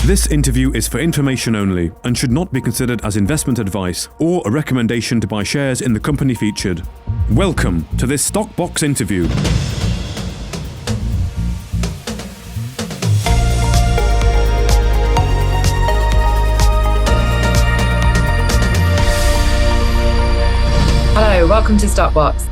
This interview is for information only and should not be considered as investment advice or a recommendation to buy shares in the company featured. Welcome to this Stock Box interview. Hello, welcome to Stock Box.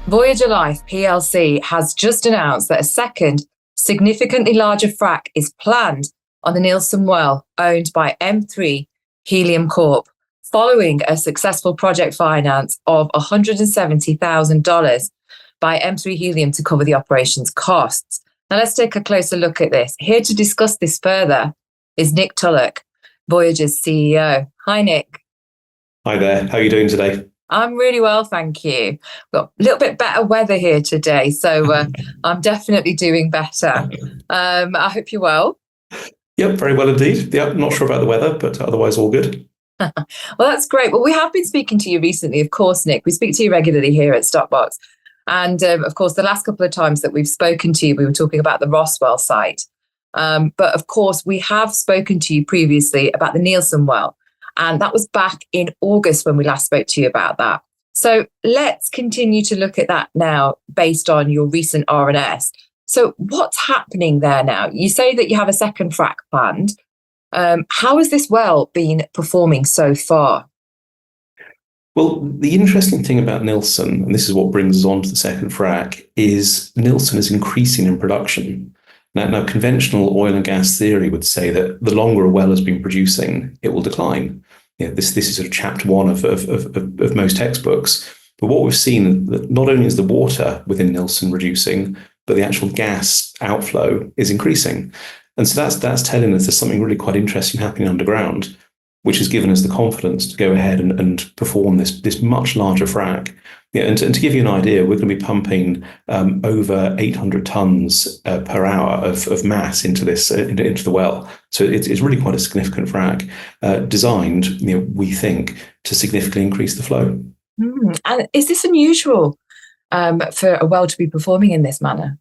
Voyager Life plc has just announced that a second, significantly larger frack is planned on the Nilson well owned by M3 Helium Corp, following a successful project finance of $170,000 by M3 Helium to cover the operations costs. Now let's take a closer look at this. Here to discuss this further is Nick Tulloch, Voyager's CEO. Hi, Nick. Hi there. How are you doing today? I'm really well, thank you. We've got a little bit better weather here today, so I'm definitely doing better. I hope you're well. Yep, very well indeed. Yep, not sure about the weather, but otherwise all good. Well, that's great. Well, we have been speaking to you recently, of course, Nick. We speak to you regularly here at Stockbox. And of course, the last couple of times that we've spoken to you, we were talking about the Roswell site. But of course, we have spoken to you previously about the Nilson well. And that was back in August when we last spoke to you about that. So let's continue to look at that now based on your recent R&S. So what's happening there now? You say that you have a second frack planned. How has this well been performing so far? Well, the interesting thing about Nilson, and this is what brings us on to the second frack, is Nilson is increasing in production. Now, conventional oil and gas theory would say that the longer a well has been producing, it will decline. This is sort of chapter one of most textbooks. But what we've seen, that not only is the water within Nilson reducing, but the actual gas outflow is increasing. And so that's telling us there's something really quite interesting happening underground, which has given us the confidence to go ahead and perform this much larger frack. And to give you an idea, we're going to be pumping over 800 tons per hour of mass into the well. So it's really quite a significant frack, designed, we think, to significantly increase the flow. And is this unusual for a well to be performing in this manner?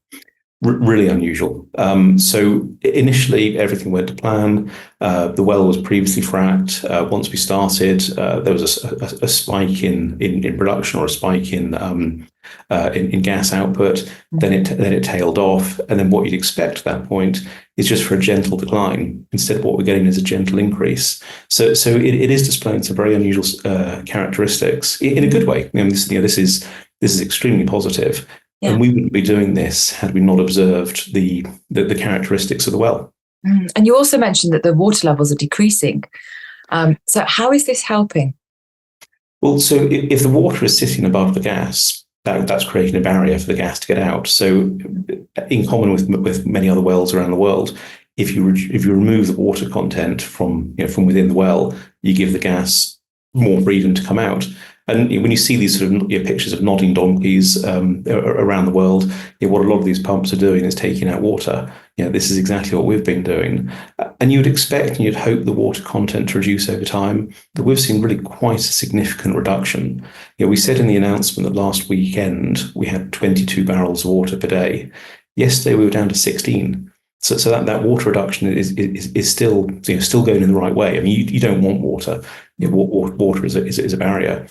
Really unusual. So initially, everything went to plan. The well was previously fracked. Once we started, there was a spike in production, or a spike in gas output. Then it tailed off, and then what you'd expect at that point is just for a gentle decline. Instead, what we're getting is a gentle increase. So it is displaying some very unusual characteristics in a good way. This is extremely positive. Yeah. And we wouldn't be doing this had we not observed the characteristics of the well. And you also mentioned that the water levels are decreasing. So how is this helping? Well, so if the water is sitting above the gas, that's creating a barrier for the gas to get out. So in common with many other wells around the world, if you remove the water content from within the well, you give the gas more freedom to come out. And when you see these sort of pictures of nodding donkeys around the world, what a lot of these pumps are doing is taking out water. This is exactly what we've been doing. And you would expect and you'd hope the water content to reduce over time, but we've seen really quite a significant reduction. We said in the announcement that last weekend we had 22 barrels of water per day. Yesterday we were down to 16. So that water reduction is still going in the right way. I mean, you don't want water. Water is a barrier.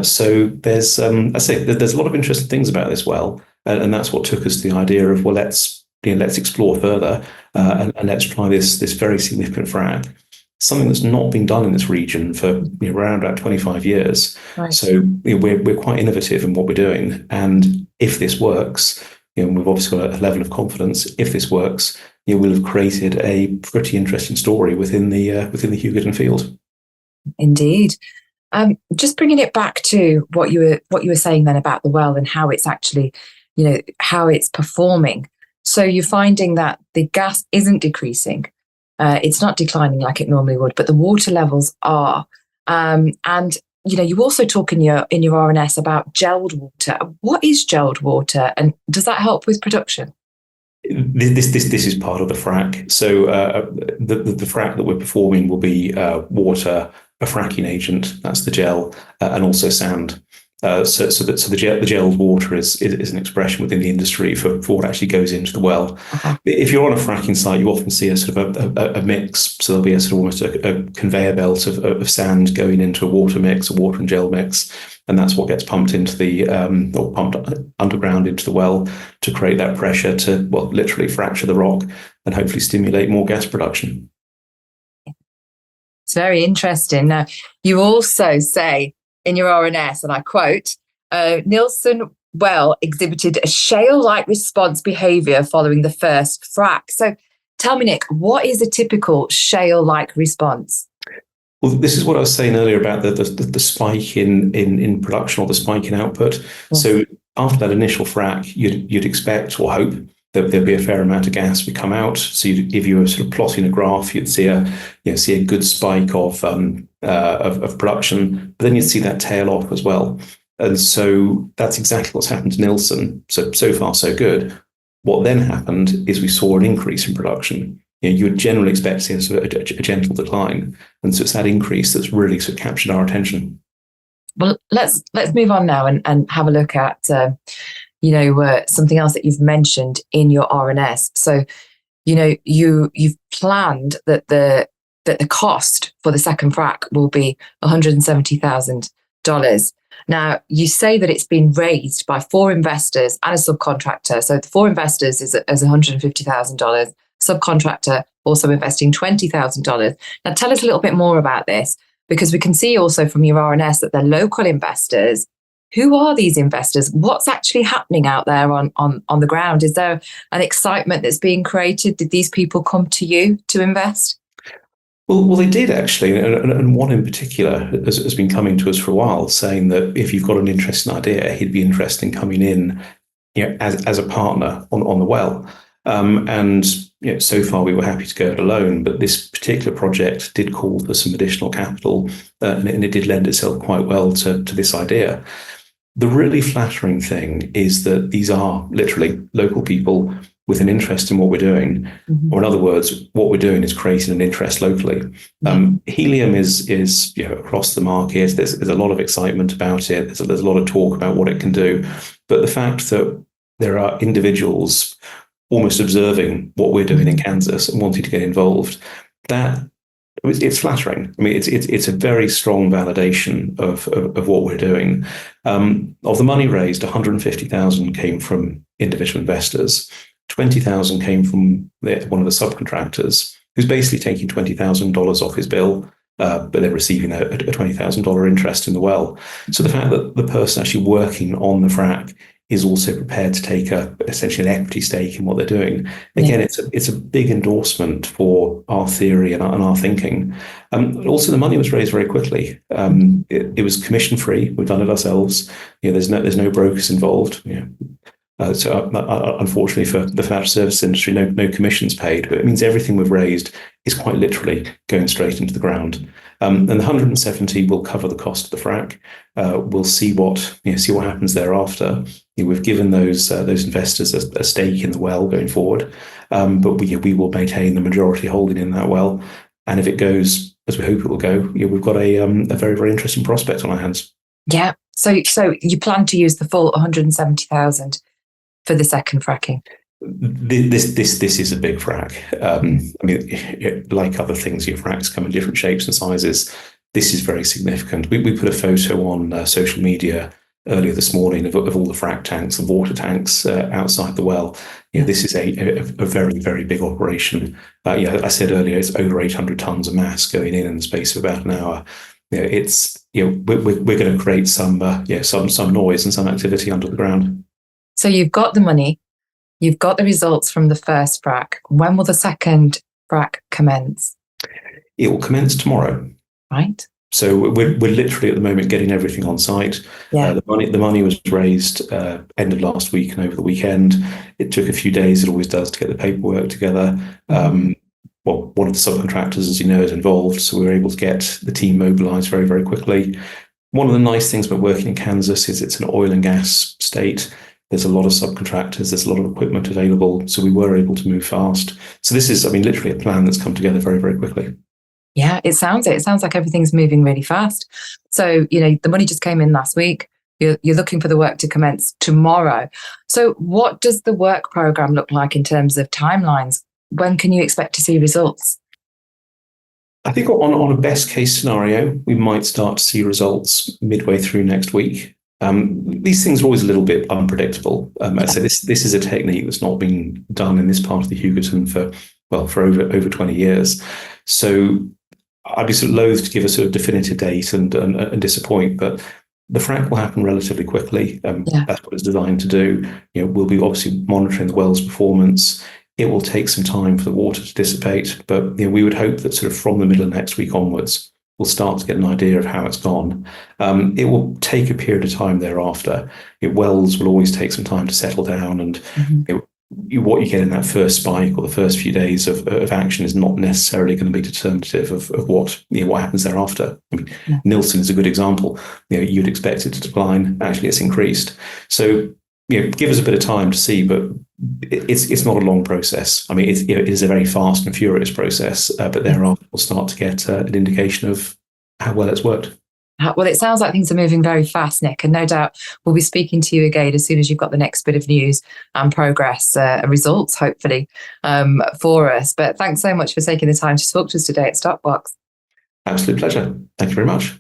So there's there's a lot of interesting things about this well, and that's what took us to the idea of, well, let's explore further and let's try this very significant frack, something that's not been done in this region for around about 25 years. Right. So we're quite innovative in what we're doing, and if this works, we've obviously got a level of confidence. If this works, we'll have created a pretty interesting story within the Hugoton field. Indeed. Just bringing it back to what you were saying then about the well and how it's actually, how it's performing. So you're finding that the gas isn't decreasing. It's not declining like it normally would, but the water levels are. And you also talk in your R&S about gelled water. What is gelled water, and does that help with production? This is part of the frack. So the frack that we're performing will be water, a fracking agent, that's the gel, and also sand. The gelled water is an expression within the industry for what actually goes into the well. Uh-huh. If you're on a fracking site, you often see a sort of a mix. So there'll be a sort of almost a conveyor belt of sand going into a water mix, a water and gel mix, and that's what gets pumped into the or pumped underground into the well to create that pressure to, well, literally fracture the rock and hopefully stimulate more gas production. It's very interesting. Now, you also say in your RNS, and I quote, Nilson well exhibited a shale-like response behaviour following the first frack. So tell me, Nick, what is a typical shale-like response? Well, this is what I was saying earlier about the spike in production or the spike in output. Yes. So after that initial frack, you'd expect or hope that there'd be a fair amount of gas would come out. So if you were sort of plotting a graph, you'd see a good spike of production, but then you'd see that tail off as well. And so that's exactly what's happened to Nilson. So far, so good. What then happened is we saw an increase in production. You would generally expect to see a sort of a gentle decline, and so it's that increase that's really sort of captured our attention. Well, let's move on now and have a look at something else that you've mentioned in your RNS. So, you've planned that the cost for the second frack will be $170,000. Now, you say that it's been raised by 4 investors and a subcontractor. So the 4 investors is $150,000. Subcontractor also investing $20,000. Now, tell us a little bit more about this, because we can see also from your RNS that they're local investors. Who are these investors? What's actually happening out there on the ground? Is there an excitement that's being created? Did these people come to you to invest? Well, they did actually, and one in particular has been coming to us for a while, saying that if you've got an interesting idea, he'd be interested in coming in, as a partner on the well. So far we were happy to go it alone, but this particular project did call for some additional capital, and it did lend itself quite well to this idea. The really flattering thing is that these are literally local people with an interest in what we're doing, or in other words, what we're doing is creating an interest locally. Helium is across the market. There's a lot of excitement about it. There's a lot of talk about what it can do, but the fact that there are individuals almost observing what we're doing in Kansas and wanting to get involved, that it's flattering. I mean, it's a very strong validation of what we're doing. Of the money raised, 150,000 came from individual investors. 20,000 came from one of the subcontractors, who's basically taking $20,000 off his bill, but they're receiving a $20,000 interest in the well. So the fact that the person actually working on the frack is also prepared to take essentially an equity stake in what they're doing. Again, it's a big endorsement for our theory and our thinking. Also, the money was raised very quickly. It was commission free. We've done it ourselves. There's no brokers involved. So unfortunately for the financial services industry, no commissions paid. But it means everything we've raised is quite literally going straight into the ground. And the 170 will cover the cost of the frack. We'll see what happens thereafter. We've given those investors a stake in the well going forward, but we will maintain the majority holding in that well. And if it goes as we hope it will go, we've got a very, very interesting prospect on our hands. Yeah. So you plan to use the full 170,000 for the second fracking? This is a big frack. I mean, like other things, your fracks come in different shapes and sizes. This is very significant. We put a photo on social media earlier this morning of all the frack tanks and water tanks outside the well. This is a very, very big operation. I said earlier, it's over 800 tons of mass going in the space of about an hour. We're going to create some noise and some activity under the ground. So you've got the money, you've got the results from the first frack. When will the second frack commence? It will commence tomorrow. Right. So we're literally at the moment getting everything on site. Yeah. The money was raised end of last week and over the weekend. It took a few days. It always does to get the paperwork together. One of the subcontractors, as you know, is involved, so we were able to get the team mobilized very, very quickly. One of the nice things about working in Kansas is it's an oil and gas state. There's a lot of subcontractors, there's a lot of equipment available, so we were able to move fast. So this is, literally a plan that's come together very, very quickly. Yeah, it sounds like everything's moving really fast. So, the money just came in last week. you're looking for the work to commence tomorrow. So what does the work program look like in terms of timelines? When can you expect to see results? I think on a best case scenario, we might start to see results midway through next week. These things are always a little bit unpredictable. I say this is a technique that's not been done in this part of the Hugoton for over 20 years. So I'd be sort of loath to give a sort of definitive date and disappoint, but the frack will happen relatively quickly. That's what it's designed to do. We'll be obviously monitoring the well's performance. It will take some time for the water to dissipate, but we would hope that sort of from the middle of next week onwards, we'll start to get an idea of how it's gone. It will take a period of time thereafter. Wells will always take some time to settle down, and what you get in that first spike or the first few days of action is not necessarily going to be determinative of what happens thereafter. Nilson is a good example. You'd expect it to decline. Actually, it's increased. So give us a bit of time to see, but it's not a long process. I mean, it is a very fast and furious process, but thereafter we'll start to get an indication of how well it's worked. Well, it sounds like things are moving very fast, Nick, and no doubt we'll be speaking to you again as soon as you've got the next bit of news and progress, results, hopefully, for us. But thanks so much for taking the time to talk to us today at Stockbox. Absolute pleasure. Thank you very much.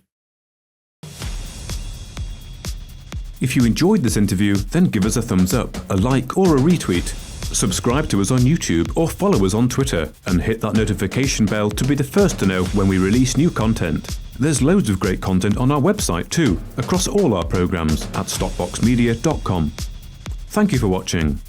If you enjoyed this interview, then give us a thumbs up, a like or a retweet. Subscribe to us on YouTube or follow us on Twitter and hit that notification bell to be the first to know when we release new content. There's loads of great content on our website too, across all our programmes at stockboxmedia.com. Thank you for watching.